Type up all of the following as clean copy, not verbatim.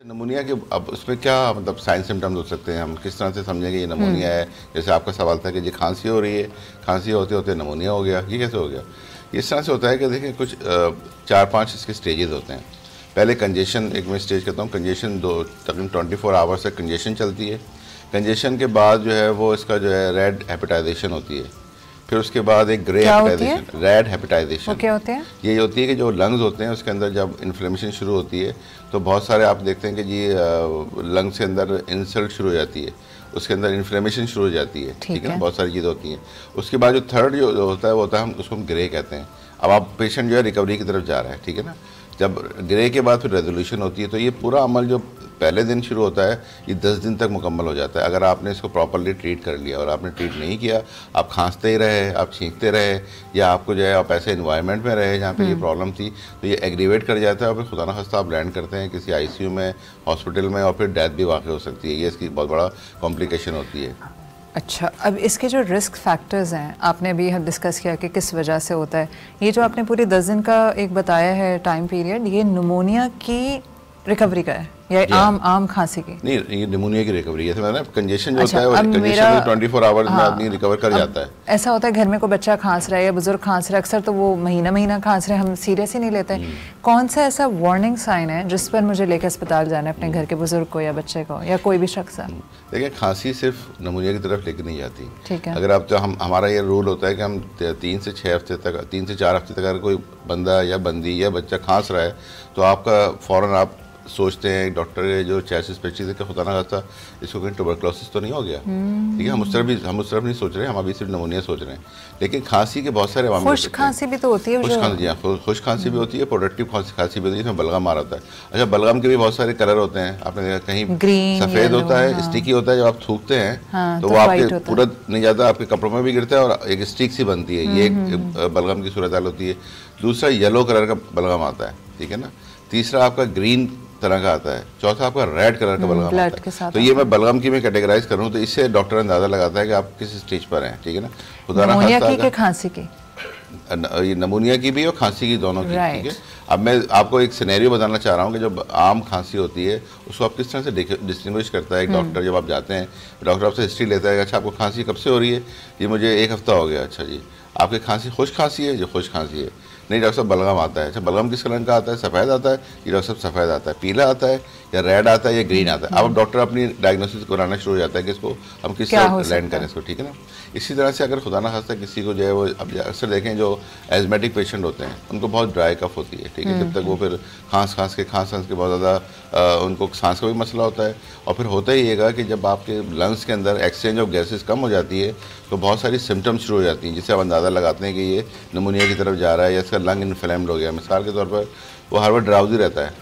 नमूनिया के अब उसमें क्या मतलब साइन सिम्टम्स हो सकते हैं, हम किस तरह से समझेंगे ये नमूनिया है। जैसे आपका सवाल था कि जी खांसी हो रही है, खांसी होते होते नमूनिया हो गया, ये कैसे हो गया। इस तरह से होता है कि देखिए कुछ 4-5 इसके स्टेजेस होते हैं। पहले कंजेशन, एक मैं स्टेज कहता हूँ कंजेशन, तकरीबन 24 आवर्स तक कंजेशन चलती है। कंजेशन के बाद जो है वो इसका जो है रेड हेपेटाइजेशन होती है। फिर उसके बाद एक ग्रे हेपेटाइजेशन, रेड हेपेटाइजेशन। क्या होते हैं? ये होती है कि जो लंग्स होते हैं उसके अंदर जब इन्फ्लेमेशन शुरू होती है तो बहुत सारे आप देखते हैं कि जी लंग्स के अंदर इंसल्ट शुरू हो जाती है, उसके अंदर इन्फ्लेमेशन शुरू हो जाती है, ठीक है ना, बहुत सारी चीज़ें होती हैं। उसके बाद जो थर्ड जो होता है वो होता है, हम उसको ग्रे कहते हैं। अब आप पेशेंट जो है रिकवरी की तरफ जा रहा है, ठीक है ना। जब ग्रे के बाद फिर रेजोल्यूशन होती है, तो ये पूरा अमल जो पहले दिन शुरू होता है ये 10 दिन तक मुकम्मल हो जाता है। अगर आपने इसको प्रॉपरली ट्रीट कर लिया और आपने ट्रीट नहीं किया, आप खांसते ही रहे, आप छींकते रहे, या आपको जो है आप ऐसे इन्वायरमेंट में रहे जहाँ पे ये प्रॉब्लम थी, तो ये एग्रीवेट कर जाता है और फिर खुदा न खास्ता आप लैंड करते हैं किसी ICU में, हॉस्पिटल में, और फिर डेथ भी वाक़ हो सकती है। ये इसकी बहुत बड़ा कॉम्प्लिकेशन होती है। अच्छा, अब इसके जो रिस्क फैक्टर्स हैं आपने अभी डिस्कस किया कि किस वजह से होता है। ये जो आपने पूरी 10 दिन का एक बताया है टाइम पीरियड, ये निमोनिया की रिकवरी का है या आम खांसी की? नहीं, ये निमोनिया की रिकवरी है। मतलब कंजेशन जो होता है वो कंजेशन में 24 आवर्स में आदमी रिकवर कर जाता है। ऐसा होता है घर में कोई बच्चा खांस रहा है या बुजुर्ग खांस रहा है, अक्सर तो वो महीना खांस रहे हैं, हम सीरियस ही नहीं लेते। कौन सा ऐसा वार्निंग साइन है जिस पर मुझे लेकर अस्पताल जाना है अपने घर के बुजुर्ग को या बच्चे को या कोई भी शख्स है? देखिए, खांसी सिर्फ नमूनिया की तरफ लेकर नहीं जाती, ठीक है। अगर आप तो हमारा ये रूल होता है कि हम 3 से 4 हफ्ते तक अगर कोई बंदा या बंदी या बच्चा खांस रहा है तो आपका फ़ौरन आप सोचते हैं डॉक्टर जो चेस्ट स्पेशलिस्ट का खुदा ना खास्ता इसको कहीं ट्यूबरक्लोसिस तो नहीं हो गया, ठीक है। हम उस तरफ नहीं सोच रहे हैं, हम अभी सिर्फ नमूनिया सोच रहे हैं। लेकिन खांसी के बहुत सारे मामले, खुश्क खांसी भी तो होती है, खुश्क खांसी भी होती है, प्रोडक्टिव खांसी भी होती है, इसमें बलगम आ रहा है। अच्छा, बलगम के भी बहुत सारे कलर होते हैं, आपने देखा कहीं सफ़ेद होता है, स्टिकी होता है, जब आप थूकते हैं तो वो आपके पूरा नहीं जाता, आपके कपड़ों में भी गिरता है और एक स्टिक सी बनती है, ये एक बलगम की सूरत हाल होती है। दूसरा येलो कलर का बलगम आता है, ठीक है ना। तीसरा आपका ग्रीन तरह का आता है। चौथा आपका रेड कलर का बलगम आता है। तो ये मैं बलगम की मैं कैटेगराइज करूँ तो इससे डॉक्टर अंदाजा लगाता है कि आप किस स्टेज पर हैं, ठीक है ना। नमूनिया की कि खांसी की? ये नमूनिया की भी और खांसी की, दोनों की, ठीक है। अब मैं आपको एक सिनेरियो बताना चाह रहा हूँ कि जब आम खांसी होती है उसको आप किस तरह से डिस्टिंग्विश करता है एक डॉक्टर। जब आप जाते हैं, डॉक्टर आपसे हिस्ट्री लेता है, अच्छा आपको खांसी कब से हो रही है? ये मुझे 1 हफ्ता हो गया। अच्छा जी, आपकी खांसी खुश्क खांसी है? जो खुश्क खांसी है। नहीं डॉक्टर साहब, बलगम आता है। अच्छा, बलगम किस रंग का आता है? सफ़ेद आता है? ये डॉक्टर साहब सफ़ेद आता है। पीला आता है या रेड आता है या ग्रीन आता है? अब डॉक्टर अपनी डायग्नोसिस कराना शुरू हो जाता है कि इसको हम किस तरह लैंड करें इसको, ठीक है ना। इसी तरह से अगर खुदा ना खास्ता किसी को जो है वो, अब अक्सर देखें जो एजमेटिक पेशेंट होते हैं उनको बहुत ड्राई कफ होती है, ठीक है। जब तक वो फिर खांस के बहुत ज़्यादा उनको सांस का भी मसला होता है। और फिर होता ही येगा कि जब आपके लंग्स के अंदर एक्सचेंज ऑफ गैसेस कम हो जाती है तो बहुत सारी सिम्टम्स शुरू हो जाती हैं, जिससे आप अंदाज़ा लगाते हैं कि ये नमूनिया की तरफ जा रहा है या इसका लंग इन्फ्लेम्ड हो गया। मिसाल के तौर पर वो हर वक्त ड्राउजी रहता है,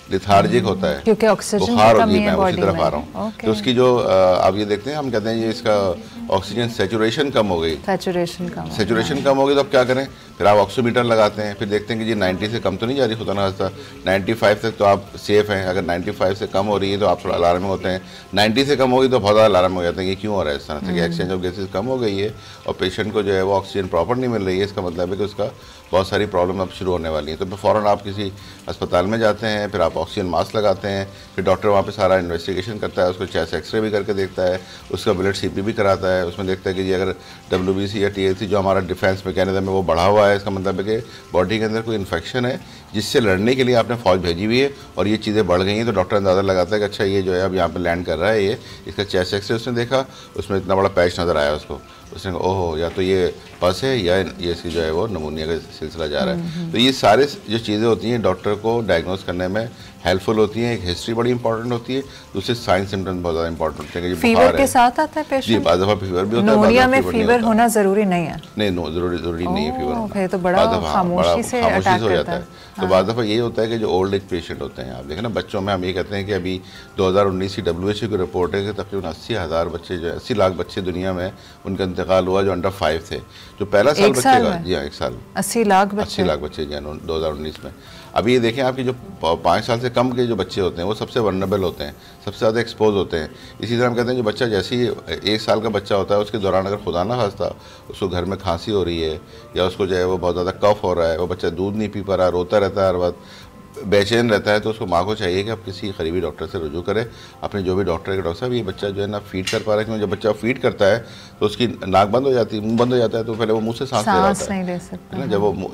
लिथार्जिक होता है, क्योंकि ऑक्सीजन बुखार होती है। मैं उसी तरफ आ रहा हूँ। तो उसकी जो आप ये देखते हैं, हम कहते हैं ये इसका ऑक्सीजन सेचुरेशन कम हो गई, सेचुरेशन कम हो गई तो अब क्या करें? फिर आप ऑक्सीमीटर लगाते हैं, फिर देखते हैं कि जी 90 से कम तो नहीं जा रही, खुदा ना खास्ता 95 तक तो आप सेफ़ हैं। अगर 95 से कम हो रही है तो आप थोड़ा अलार्म में होते हैं, 90 से कम होगी तो बहुत ज़्यादा अलार्म हो जाते हैं कि क्यों हो रहा है इस तरह से, कि एक्सचेंज ऑफ गैसेज कम हो गई है और पेशेंट को जो है वो ऑक्सीजन प्रॉपर नहीं मिल रही है। इसका मतलब है कि उसका बहुत सारी प्रॉब्लम अब शुरू होने वाली है। तो फिर फ़ौरन आप किसी अस्पताल में जाते हैं, फिर आप ऑक्सीजन मास्क लगाते हैं, फिर डॉक्टर वहाँ पे सारा इन्वेस्टिगेशन करता है, उसको चेस्ट एक्सरे भी करके देखता है, उसका ब्लड CP भी कराता है। उसमें देखता है कि जी अगर WBC या TLC जो हमारा डिफेंस मैकेनिज्म है वो बढ़ा हुआ है, इसका मतलब है कि बॉडी के अंदर कोई इन्फेक्शन है जिससे लड़ने के लिए आपने फ़ौज भेजी हुई है और ये चीज़ें बढ़ गई हैं। तो डॉक्टर अंदाज़ा लगाता है कि अच्छा ये जो है अब यहाँ पर लैंड कर रहा है, ये इसका चेस्ट एक्सरे उसने देखा, उसमें इतना बड़ा पैच नज़र आया उसको, उसने कहा ओहो या तो ये पस है या ये इसकी जो है वो नमूनिया का सिलसिला जा रहा है। तो ये सारे जो चीज़ें होती हैं डॉक्टर को डायग्नोस करने में हेल्पफुल होती हैं। एक हिस्ट्री बड़ी इंपॉर्टेंट होती है, दूसरे साइन सिम्टम्स बहुत ज़्यादा इंपॉर्टेंट होते हैं। फीवर के साथ आता है पेशेंट? जी, बाद दफ़ा फीवर भी होता है। नमूनिया में फीवर होना ज़रूरी नहीं है? नहीं, ज़रूरी नहीं है फीवर होना, तो बड़ा खामोशी से अटैक हो जाता है। तो बाद दफ़ा ये होता है कि जो ओल्ड एज पेशेंट होते हैं, आप देखें ना बच्चों में, हम ये कहते हैं कि अभी 2019 की WHO की रिपोर्ट है कि तकरीबन 80,000 बच्चे जो 80 लाख बच्चे दुनिया में उनका इंतकाल हुआ जो अंडर 5 थे। जो पहला साल बच्चे का, जी हाँ, 1 साल 80 लाख बच्चे 2019 में। अभी ये देखें आपकी जो 5 साल से कम के जो बच्चे होते हैं वो सबसे वनरेबल होते हैं, सबसे ज़्यादा एक्सपोज होते हैं। इसी तरह हम कहते हैं जो बच्चा जैसे ही 1 साल का बच्चा होता है उसके दौरान अगर खुदा ना खास्ता उसको घर में खांसी हो रही है या उसको जो है वो बहुत ज़्यादा कफ हो रहा है, वो बच्चा दूध नहीं पी पा रहा, रोता रहता है हर वक्त, बेचैन रहता है तो उसको माँ को चाहिए कि आप किसी करीबी डॉक्टर से रुजू करें, अपने जो भी डॉक्टर है, डॉक्टर साहब ये बच्चा जो है ना फीड कर पा रहा है, क्योंकि जब बच्चा फीड करता है तो उसकी नाक बंद हो जाती है, मुंह बंद हो जाता है, तो पहले वो मुंह से सांस ले रहा होता है ना,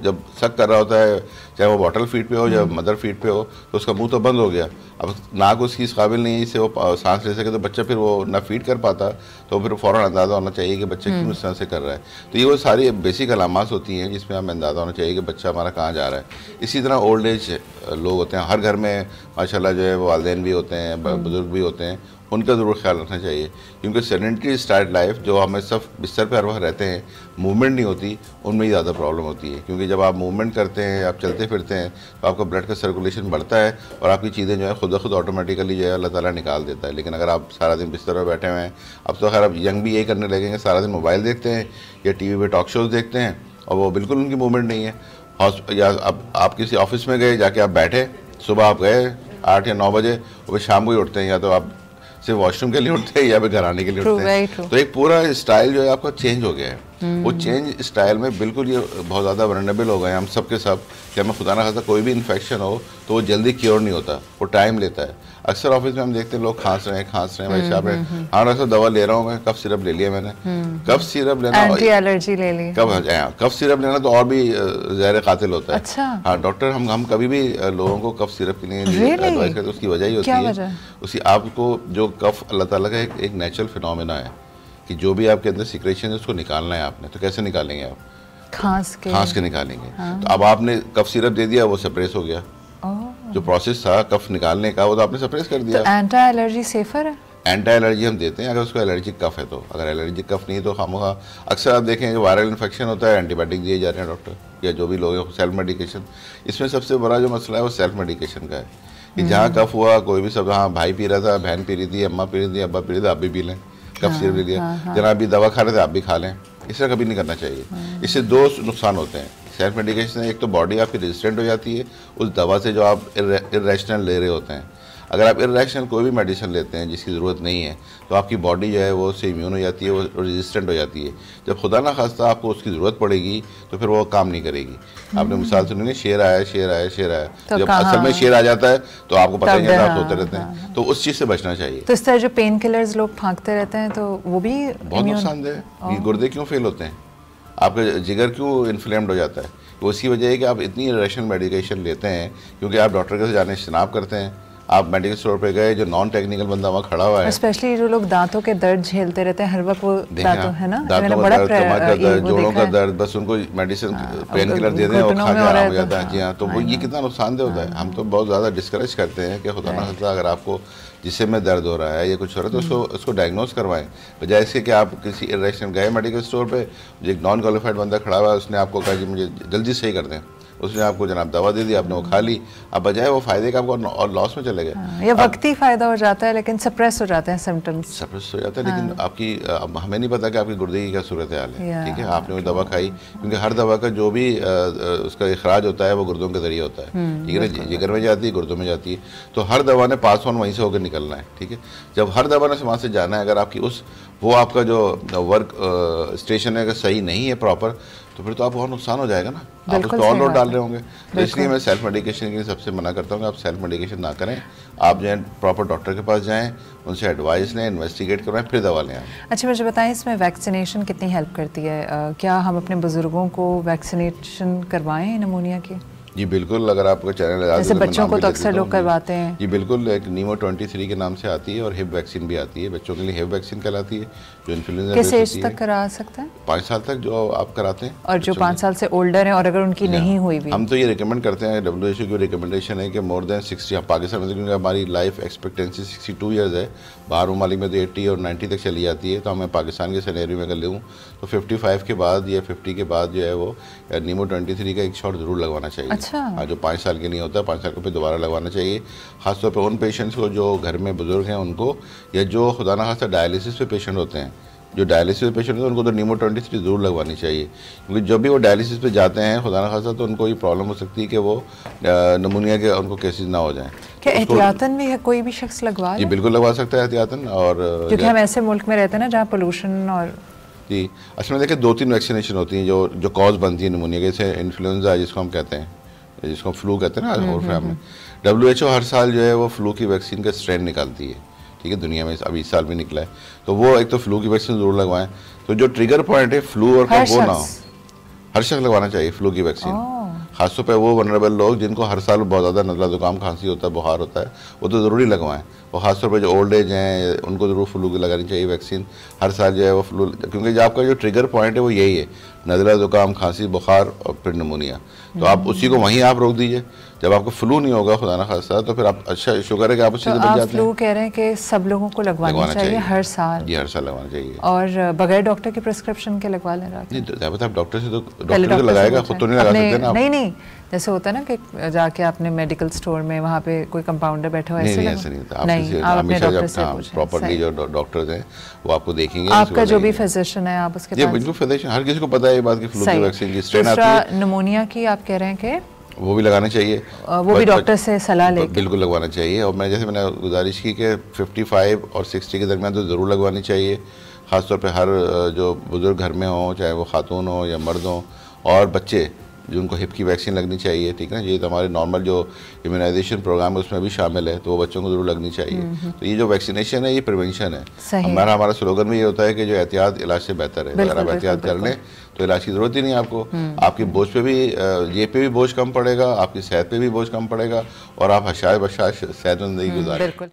जब सक कर रहा होता है, चाहे वो बॉटल फीड पे हो या मदर फीड पे हो, तो उसका मुंह तो बंद हो गया, अब नाक उसकी इस काबिल नहीं है इससे वो सांस ले सके, तो बच्चा फिर वो ना फीड कर पाता, तो फिर फ़ौरन अंदाज़ा होना चाहिए कि बच्चा क्यों इस तरह से कर रहा है। तो ये वो सारी बेसिक अलामात होती हैं जिसमें हमें अंदाज़ा होना चाहिए कि बच्चा हमारा कहाँ जा रहा है। इसी तरह ओल्ड एज लोग होते हैं, हर घर में माशाल्लाह जो है वो वालिदैन भी होते हैं, बुज़ुर्ग भी होते हैं, उनका ज़रूर ख्याल रखना चाहिए, क्योंकि सेडेंटरी स्टाइल लाइफ जो हमें सब बिस्तर पर हर वक्त रहते हैं, मूवमेंट नहीं होती, उनमें ही ज़्यादा प्रॉब्लम होती है, क्योंकि जब आप मूवमेंट करते हैं, आप चलते फिरते हैं, तो आपका ब्लड का सर्कुलेशन बढ़ता है और आपकी चीज़ें जो है खुद ब खुद ऑटोमेटिकली जो है अल्लाह ताला निकाल देता है। लेकिन अगर आप सारा दिन बिस्तर पर बैठे हुए हैं, अब तो खैर अब यंग भी यही करने लगेंगे, सारा दिन मोबाइल देखते हैं या TV पर टॉक शोज़ देखते हैं और वो बिल्कुल उनकी मूवमेंट नहीं है। या अब आप किसी ऑफिस में गए, जाके आप बैठे, सुबह आप गए 8 या 9 बजे, और शाम को ही उठते हैं, या तो आप सिर्फ वॉशरूम के लिए उठते हैं या फिर घर आने के लिए उठते हैं। तो एक पूरा स्टाइल जो है आपका चेंज हो गया है। वो चेंज स्टाइल में बिल्कुल ये बहुत ज़्यादा वल्नरेबल हो गए हैं हम सब के सब, कि हमें खुदा ना खास्ता कोई भी इन्फेक्शन हो तो वो जल्दी क्योर नहीं होता, वो टाइम लेता है। अक्सर ऑफिस में हम देखते हैं लोग खांस रहे हैं भाई साहब, हाँ डॉक्टर दवा ले रहा हूँ मैं, कफ सिरप ले लिया मैंने, कफ सिरप लेना, एंटी एलर्जी ले ली, कफ सिरप लेना तो और भी ज़हर कातिल होता है। अच्छा। हाँ डॉक्टर, हम कभी भी लोगों को कफ सिरप के लिए एडवाइस करते, उसकी वजह ही होती है उसी आपको जो कफ अल्लाह ताला का एक नेचुरल फिनोमेना है कि जो भी आपके अंदर सिक्रेशन है उसको निकालना है आपने, तो कैसे निकालेंगे आप? खांस के निकालेंगे। हाँ। तो अब आपने कफ सिरप दे दिया, वो सप्रेस हो गया, जो प्रोसेस था कफ निकालने का वो तो आपने सप्रेस कर दिया। तो एंटी एलर्जी सेफर है? एंटी एलर्जी हम देते हैं अगर उसको एलर्जिक कफ है तो, अगर एलर्जिक कफ नहीं तो खामोखा अक्सर आप देखें जो वायरल इन्फेक्शन होता है एंटीबायोटिक दिए जा रहे हैं डॉक्टर, या जो भी लोग हैं सेल्फ मेडिकेशन। इसमें सबसे बड़ा जो मसला है वो सेल्फ मेडिकेशन का है कि जहाँ कफ हुआ कोई भी सब, हाँ भाई पी रहा था, बहन पी रही थी, अम्मा पी रही थी, अब्बा पी रही थी, आप भी पी लें, कफ सिरप ले लिया, जनाब भी दवा खा रहे थे आप भी खा लें, इस तरह कभी नहीं करना चाहिए। इससे दो नुकसान होते हैं सेल्फ मेडिकेशन से, एक तो बॉडी आपकी रेजिस्टेंट हो जाती है उस दवा से जो आप इर्रेशनल ले रहे होते हैं। अगर आप इर्रेशनल कोई भी मेडिसिन लेते हैं जिसकी ज़रूरत नहीं है तो आपकी बॉडी जो है वो उससे इम्यून हो जाती है, वो रेजिस्टेंट हो जाती है। जब खुदा ना खास्ता आपको उसकी ज़रूरत पड़ेगी तो फिर वो काम नहीं करेगी। आपने मिसाल सुनी नहीं, शेर आया शेर आया शेर आया, तो जब असल में शेर आ जाता है तो आपको पता नहीं है, आप सोते रहते हैं, तो उस चीज़ से बचना चाहिए। तो इस तरह जो पेन किलर्स लोग फाँकते रहते हैं तो वो भी बहुत नुकसानदेह है। गुर्दे क्यों फेल होते हैं, आपका जिगर क्यों इन्फ्लेम्ड हो जाता है, वो इसी वजह है कि आप इतनी इरेशनल मेडिकेशन लेते हैं, क्योंकि आप डॉक्टर के साथ जाने इस्तेमाब करते हैं। आप मेडिकल स्टोर पे गए, जो नॉन टेक्निकल बंदा वहाँ खड़ा हुआ है, स्पेशली जो लोग दांतों के दर्द झेलते रहते हैं हर वक्त, वो दांतों है ना, दांतों का दर्द, कमर का दर्द, जोड़ों का दर्द, बस उनको मेडिसिन पेन किलर दे दें और खा के आराम हो जाता है। जी हाँ, तो वो ये कितना नुकसानदेह होता है। हम तो बहुत ज़्यादा डिस्करेज करते हैं कि खुदा ना खास्ता अगर आपको जिससे में दर्द हो रहा है या कुछ हो रहा है तो उसको डायग्नोस करवाएं, बजाय इसके कि आप किसी इरेशनल गए मेडिकल स्टोर पे, एक नॉन क्वालिफाइड बंदा खड़ा हुआ है, उसने आपको कहा कि मुझे जल्दी सही कर दें, उसने आपको जनाब दवा दे दी, आपने वो खा ली, अब बजाय वो फायदे का आपको और लॉस में चले गए। ये वक्ती फायदा हो जाता है लेकिन सप्रेस हो जाते हैं सिम्टम्स, सप्रेस हो जाता है। लेकिन आपकी हमें नहीं पता कि आपकी गुर्दे की क्या सूरत हाल है, ठीक है, आपने वो दवा खाई, क्योंकि हर दवा का जो भी उसका इखराज होता है वो गुर्दों के जरिए होता है, ठीक है ना, जिगर में जाती है, गुर्दों में जाती है, तो हर दवा ने पास ऑन वहीं से होकर निकलना है, ठीक है। जब हर दवा ने वहाँ से जाना है, अगर आपकी वो आपका जो वर्क स्टेशन है अगर सही नहीं है प्रॉपर, तो फिर तो आपको और नुकसान हो जाएगा ना, आप उस पर और लोड डाल रहे होंगे। तो इसलिए मैं सेल्फ मेडिकेशन के लिए सबसे मना करता हूँ कि आप सेल्फ मेडिकेशन ना करें, आप जो है प्रॉपर डॉक्टर के पास जाएं, उनसे एडवाइस लें, इन्वेस्टिगेट करवाएं, फिर दवा लें। अच्छा मुझे बताएं इसमें वैक्सीनेशन कितनी हेल्प करती है, क्या हम अपने बुजुर्गों को वैक्सीनेशन करवाएं निमोनिया की? जी बिल्कुल, अगर आपका चैनल जैसे बच्चों को तो अक्सर लोग करवाते हैं। जी बिल्कुल, एक नीमो 23 के नाम से आती है और हिप वैक्सीन भी आती है, बच्चों के लिए हिप वैक्सीन कहलाती है, जो इन्फ्लुएंजा किस एज तक करा सकते हैं? 5 साल तक जो आप कराते हैं, और जो 5 साल से ओल्डर हैं और अगर उनकी नहीं हुई भी, हम तो ये रिकमेंड करते हैं, WHO की रिकमेंडेशन है कि मोर देन 60, पाकिस्तान में क्योंकि हमारी लाइफ एक्सपेक्टेंसी 62 ईयर्स है, बाहर ममालिक में तो 80 और 90 तक चली जाती है, तो हमें पाकिस्तान के सिनेरियो में अगर लूँ तो 55 के बाद या 50 के बाद जो है वो नीमो 23 का एक शॉट ज़रूर लगवाना चाहिए। अच्छा। हाँ, जो 5 साल के नहीं होता, 5 साल को फिर दोबारा लगवाना चाहिए, खासतौर पर उन पेशेंट्स को जो घर में बुजुर्ग हैं उनको, या जो खुदा ना खास्ता डायलिसिस पे पेशेंट होते हैं, जो डायलिसिस पे पेशेंट होते हैं उनको तो नीमो 23 ज़रूर लगवानी चाहिए, क्योंकि जब भी वो डायलिसिस पे जाते हैं खुदा ना खास्ता तो उनको ये प्रॉब्लम हो सकती है कि वो नमूनिया के उनको केसेस ना हो जाएं। क्या एहतियातन भी है कोई भी शख्स लगवा? जी बिल्कुल लगवा सकता है एहतियातन, और क्योंकि हम ऐसे मुल्क में रहते हैं ना जहाँ पोल्यूशन और जी असल में देखिए 2-3 वैक्सीनेशन होती हैं जो कॉज बनती है निमोनिया के, जैसे इन्फ्लुएंजा जिसको हम कहते हैं, जिसको फ्लू कहते हैं ना उर्फ में, WHO हर साल जो है वो फ्लू की वैक्सीन का स्ट्रेन निकालती है, ठीक है, दुनिया में अभी इस साल भी निकला है, तो वो एक तो फ्लू की वैक्सीन जरूर लगवाएं। तो जो ट्रिगर पॉइंट है फ्लू और कब वो ना हो, हर शख्स लगवाना चाहिए फ्लू की वैक्सीन, खासतौर पर वो वनरेबल लोग जिनको हर साल बहुत ज़्यादा नज़ला जुकाम खांसी होता है, बुखार होता है, वो तो ज़रूरी लगवाएं। और ख़ासतौर पर जो ओल्ड एज हैं उनको ज़रूर फ्लू की लगानी चाहिए वैक्सीन हर साल जो है वो फ्लू, क्योंकि जो आपका जो ट्रिगर पॉइंट है वो यही है, नज़ला जुकाम खांसी बुखार और फिर निमोनिया, तो आप उसी को वहीं आप रोक दीजिए। जब आपको फ्लू नहीं होगा खुदा ना खासा, तो फिर आप अच्छा शुक्र है कि आप उससे बच जाते हैं। फ्लू कह रहे हैं कि सब लोगों को लगवाना चाहिए हर साल? जी हर साल लगवाना चाहिए, और बगैर डॉक्टर की प्रिस्क्रिप्शन के लगवा लें? नहीं तो आप डॉक्टर से तो डॉक्टर तो लगाएगा, खुद तो नहीं लगा सकते ना। नहीं जैसे होता है ना कि जाके आपने मेडिकल स्टोर में वहाँ पे कोई कंपाउंडर बैठा हुआ है, ऐसे नहीं होता। आप अपने डॉक्टर से प्रॉपर्ली जो डॉक्टर्स हैं वो आपको देखेंगे, आपका जो भी फिजिशियन है आप उसके पास। बिल्कुल फिजिशियन, हर किसी को पता है ये बात कि फ्लू की वैक्सीन की स्ट्रेन आती है। निमोनिया की आप कह रहे हैं कि वो भी लगाना चाहिए, वो भी डॉक्टर से सलाह लेके बिल्कुल लगवाना चाहिए। और मैंने गुजारिश की कि 55 और 60 के दरमियान तो ज़रूर लगवानी चाहिए, ख़ासतौर पे हर जो बुज़ुर्ग घर में हो, चाहे वो खातून हो या मर्द हो, और बच्चे जो उनको हिप की वैक्सीन लगनी चाहिए, ठीक है ना, ये तो हमारे नॉर्मल जो इम्यूनाइजेशन प्रोग्राम है उसमें भी शामिल है, तो वो बच्चों को ज़रूर लगनी चाहिए। तो ये जो वैक्सीनेशन है ये प्रिवेंशन है। हमारा स्लोगन भी ये होता है कि जो एहतियात इलाज से बेहतर है। अगर आप एहतियात कर लें तो इलाज की ज़रूरत ही नहीं आपको, आपकी बोझ पे भी, जेब पे भी बोझ कम पड़ेगा, आपकी सेहत पे भी बोझ कम पड़ेगा, और आप हशाश बशाश सेहतमंद ज़िंदगी गुजारें।